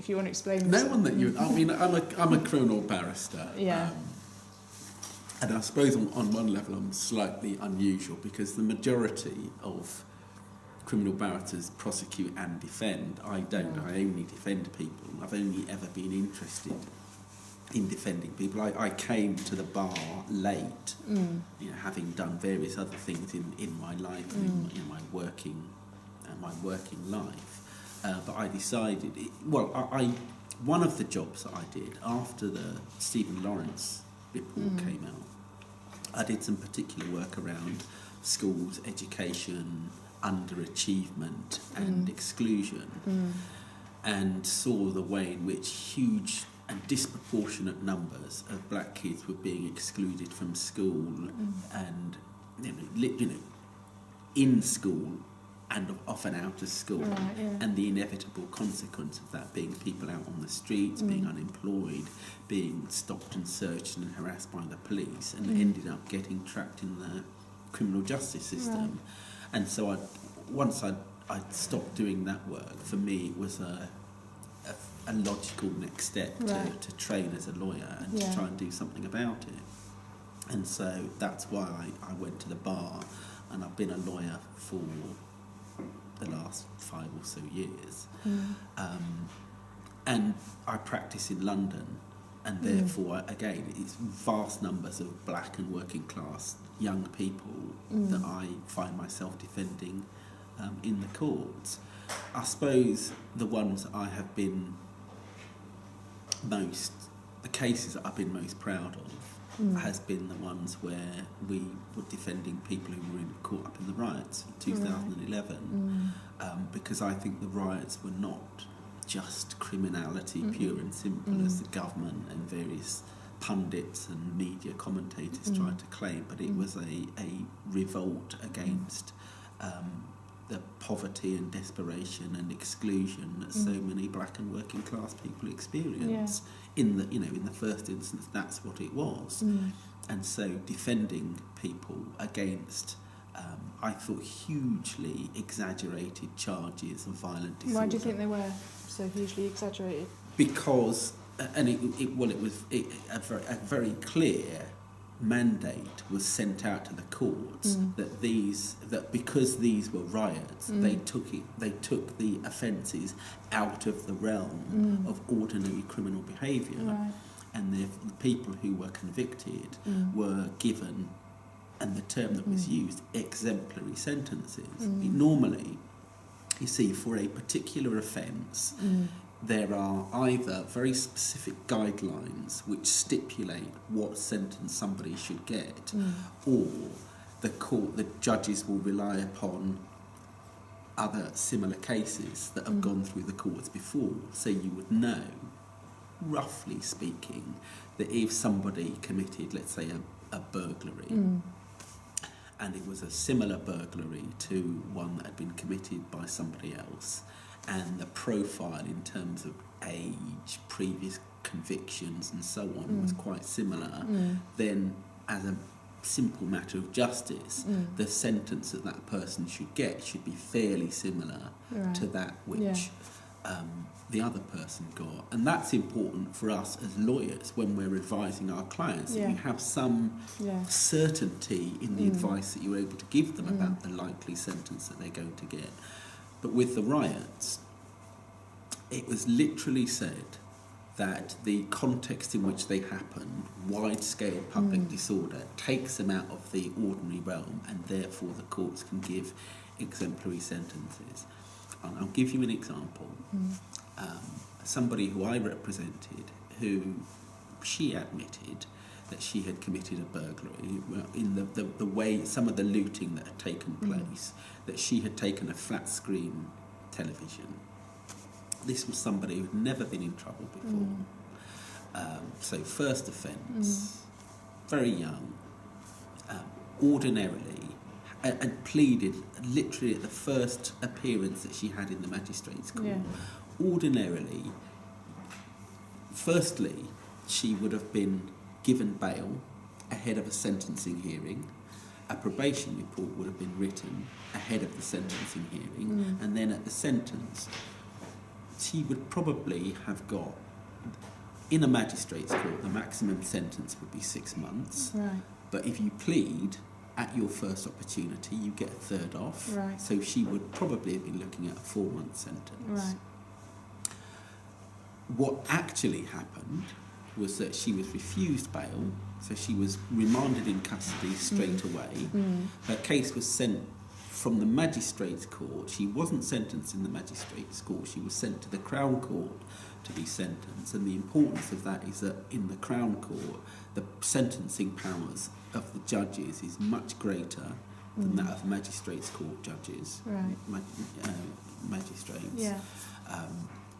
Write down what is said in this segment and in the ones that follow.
if you want to explain. No one that you... I mean, I'm a criminal barrister. Yeah. And I suppose on one level I'm slightly unusual because the majority of criminal barristers prosecute and defend. I don't. I only defend people. I've only ever been interested in defending people. I came to the bar late, having done various other things in my life, in my working life. But I decided... one of the jobs that I did after the Stephen Lawrence report came out, I did some particular work around schools, education, underachievement and exclusion, and saw the way in which huge and disproportionate numbers of black kids were being excluded from school and in school and often out of school, and the inevitable consequence of that being people out on the streets, being unemployed, being stopped and searched and harassed by the police, and ended up getting trapped in the criminal justice system. And so once I stopped doing that work, for me it was a logical next step to train as a lawyer and to try and do something about it. And so that's why I went to the bar, and I've been a lawyer for the last 5 or so years. And I practice in London, and therefore, again, it's vast numbers of black and working class young people that I find myself defending in the courts. I suppose the ones that I have been the cases that I've been most proud of has been the ones where we were defending people who were caught up in the riots in 2011, because I think the riots were not just criminality pure and simple as the government and various pundits and media commentators tried to claim, but it was a revolt against the poverty and desperation and exclusion that so many black and working class people experience. In the first instance, that's what it was. And so defending people against, I thought, hugely exaggerated charges of violent disorder. Why do you think they were so hugely exaggerated? Because, and it was a very clear mandate was sent out to the courts that because these were riots, they took the offences out of the realm of ordinary criminal behaviour, and the people who were convicted were given, and the term that was used, exemplary sentences. Normally, you see, for a particular offence, there are either very specific guidelines which stipulate what sentence somebody should get, or the judges will rely upon other similar cases that have gone through the courts before. So you would know, roughly speaking, that if somebody committed, let's say, a burglary, and it was a similar burglary to one that had been committed by somebody else, and the profile in terms of age, previous convictions and so on was quite similar, then as a simple matter of justice, the sentence that person should get should be fairly similar to that which the other person got. And that's important for us as lawyers when we're advising our clients, that you have some certainty in the advice that you're able to give them about the likely sentence that they're going to get. But with the riots, it was literally said that the context in which they happened, wide-scale public disorder, takes them out of the ordinary realm, and therefore the courts can give exemplary sentences. And I'll give you an example. Somebody who I represented, who she admitted that she had committed a burglary in the way, some of the looting that had taken place, that she had taken a flat screen television. This was somebody who had never been in trouble before. So first offence, very young, ordinarily, and pleaded literally at the first appearance that she had in the magistrate's court. Ordinarily, firstly, she would have been given bail ahead of a sentencing hearing. A probation report would have been written ahead of the sentencing hearing, and then at the sentence, she would probably have got, in a magistrate's court, the maximum sentence would be 6 months. Right. But if you plead at your first opportunity, you get a third off. Right. So she would probably have been looking at a 4-month sentence. Right. What actually happened was that she was refused bail, so she was remanded in custody straight away. Her case was sent from the magistrate's court. She wasn't sentenced in the magistrate's court, she was sent to the Crown Court to be sentenced, and the importance of that is that in the Crown Court the sentencing powers of the judges is much greater than that of magistrates' court judges, Right. magistrates. Yeah.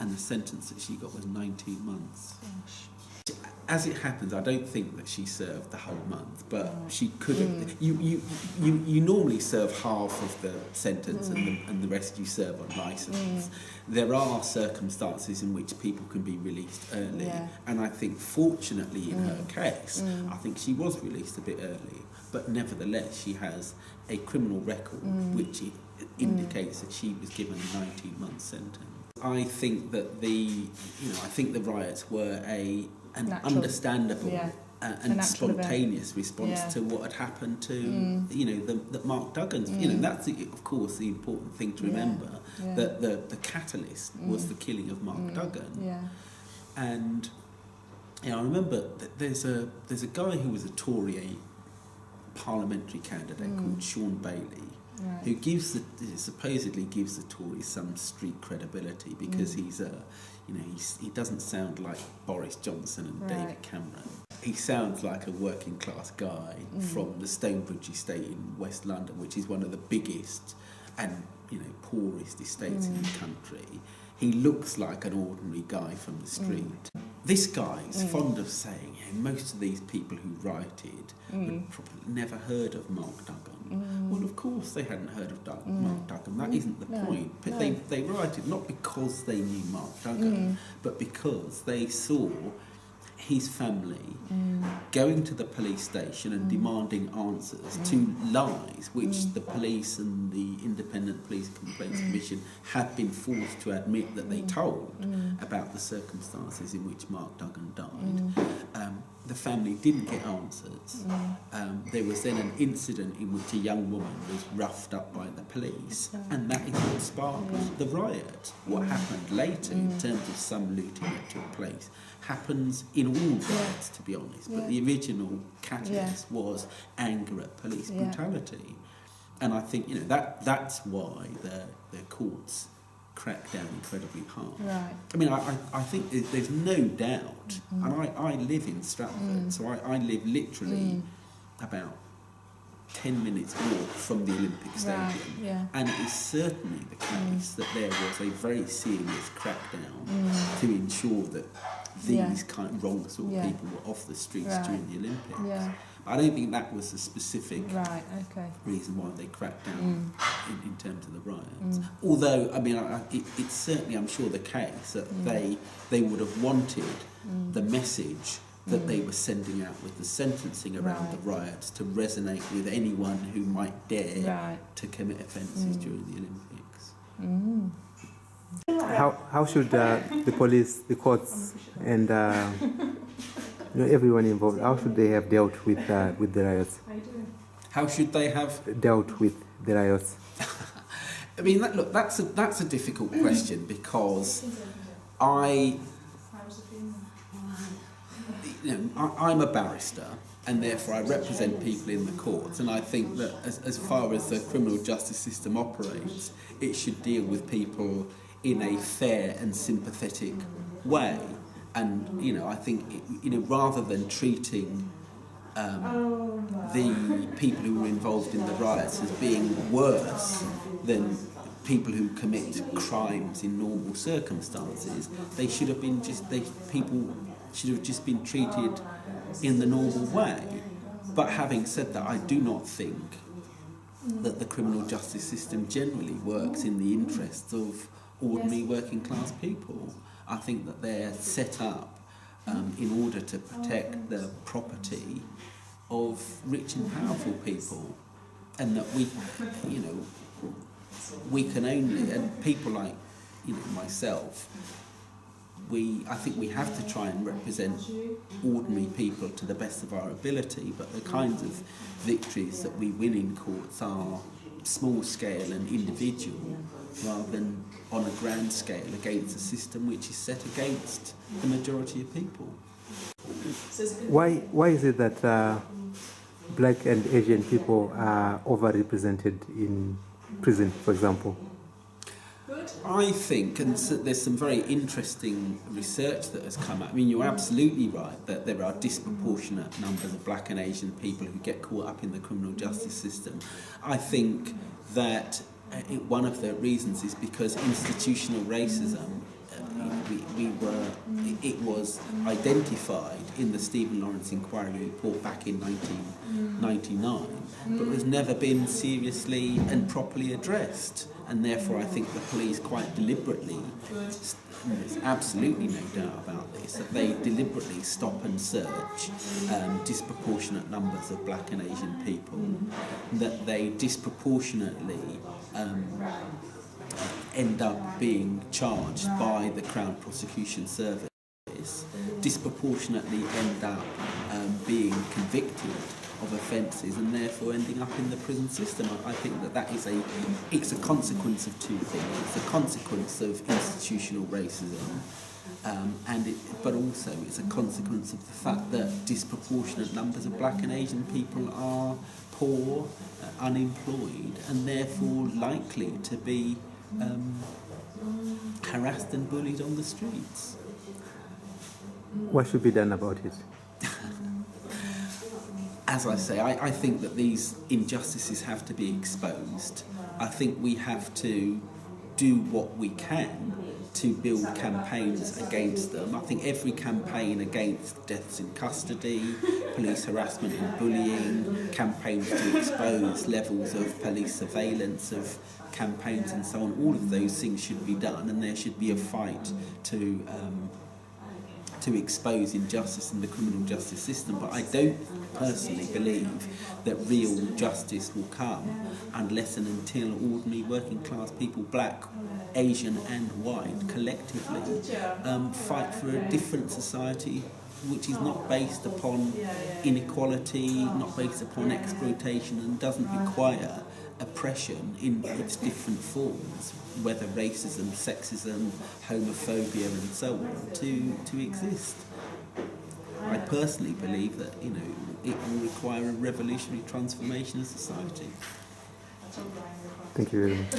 And the sentence that she got was 19 months. Gosh. As it happens, I don't think that she served the whole month, but Right. she could have. You normally serve half of the sentence, and the rest you serve on licence. There are circumstances in which people can be released early, Yeah. and I think, fortunately, in her case, I think she was released a bit early. But nevertheless, she has a criminal record which indicates that she was given a 19-month sentence. I think that the riots were an Natural. understandable Yeah. and An actual spontaneous response Yeah. to what had happened to the Mark Duggan's. That's of course the important thing to remember. Yeah. That the catalyst was the killing of Mark Duggan. Yeah. And I remember that there's a guy who was a Tory parliamentary candidate called Sean Bailey. Right. Who supposedly gives the Tories some street credibility because he doesn't sound like Boris Johnson and Right. David Cameron. He sounds like a working class guy from the Stonebridge estate in West London, which is one of the biggest and poorest estates in the country. He looks like an ordinary guy from the street. This guy is fond of saying, most of these people who rioted had probably never heard of Mark Duggan. Well, of course they hadn't heard of Mark Duggan. That isn't the point. But they rioted not because they knew Mark Duggan, but because they saw his family going to the police station and demanding answers to lies which the police and the Independent Police Complaints Commission had been forced to admit that they told about the circumstances in which Mark Duggan died. The family didn't get answers. There was then an incident in which a young woman was roughed up by the police, and that is what sparked the riot. What happened later, in terms of some looting that took place, happens in all riots, to be honest. But the original catalyst was anger at police brutality. And I think that's why the courts crack down incredibly hard. Right. I mean, I think there's no doubt, and I live in Stratford, so I live literally about 10 minutes walk from the Olympic Stadium, Right. Yeah. and it is certainly the case that there was a very serious crackdown to ensure that these kind of wrong sort of people were off the streets during the Olympics. Yeah. I don't think that was the specific reason why they cracked down in terms of the riots. Although, I mean, it's certainly, I'm sure, the case that they would have wanted the message that they were sending out with the sentencing around the riots to resonate with anyone who might dare to commit offences during the Olympics. How should the police, the courts, and everyone involved, how should they have dealt with the riots? How should they have dealt with the riots? I mean, that's a difficult question because I'm a barrister, and therefore I represent people in the courts, and I think that as far as the criminal justice system operates, it should deal with people in a fair and sympathetic way. And I think rather than treating the people who were involved in the riots as being worse than people who commit crimes in normal circumstances, people should have just been treated in the normal way. But having said that, I do not think that the criminal justice system generally works in the interests of ordinary working class people. I think that they're set up in order to protect the property of rich and powerful people, and that we can only, and people like myself, I think we have to try and represent ordinary people to the best of our ability, but the kinds of victories that we win in courts are small scale and individual rather than on a grand scale against a system which is set against the majority of people. Why is it that black and Asian people are overrepresented in prison, for example? I think, and so there's some very interesting research that has come out. I mean, you're absolutely right that there are disproportionate numbers of black and Asian people who get caught up in the criminal justice system. I think that one of the reasons is because institutional racism, it was identified in the Stephen Lawrence inquiry report back in 1999, but has never been seriously and properly addressed. And therefore I think the police quite deliberately, there's absolutely no doubt about this, that they deliberately stop and search disproportionate numbers of black and Asian people, that they disproportionately end up being charged by the Crown Prosecution Service, disproportionately end up being convicted of offences and therefore ending up in the prison system. I think that it's a consequence of two things. It's a consequence of institutional racism, but also it's a consequence of the fact that disproportionate numbers of black and Asian people are poor, unemployed, and therefore likely to be harassed and bullied on the streets. What should be done about it? As I say, I think that these injustices have to be exposed. I think we have to do what we can to build campaigns against them. I think every campaign against deaths in custody, police harassment and bullying, campaigns to expose levels of police surveillance of campaigns and so on, all of those things should be done, and there should be a fight to expose injustice in the criminal justice system. But I don't personally believe that real justice will come unless and until ordinary working class people, black, Asian and white, collectively fight for a different society which is not based upon inequality, not based upon exploitation, and doesn't require oppression in its different forms, whether racism, sexism, homophobia and so on, to exist. I personally believe that it will require a revolutionary transformation of society. Thank you very much.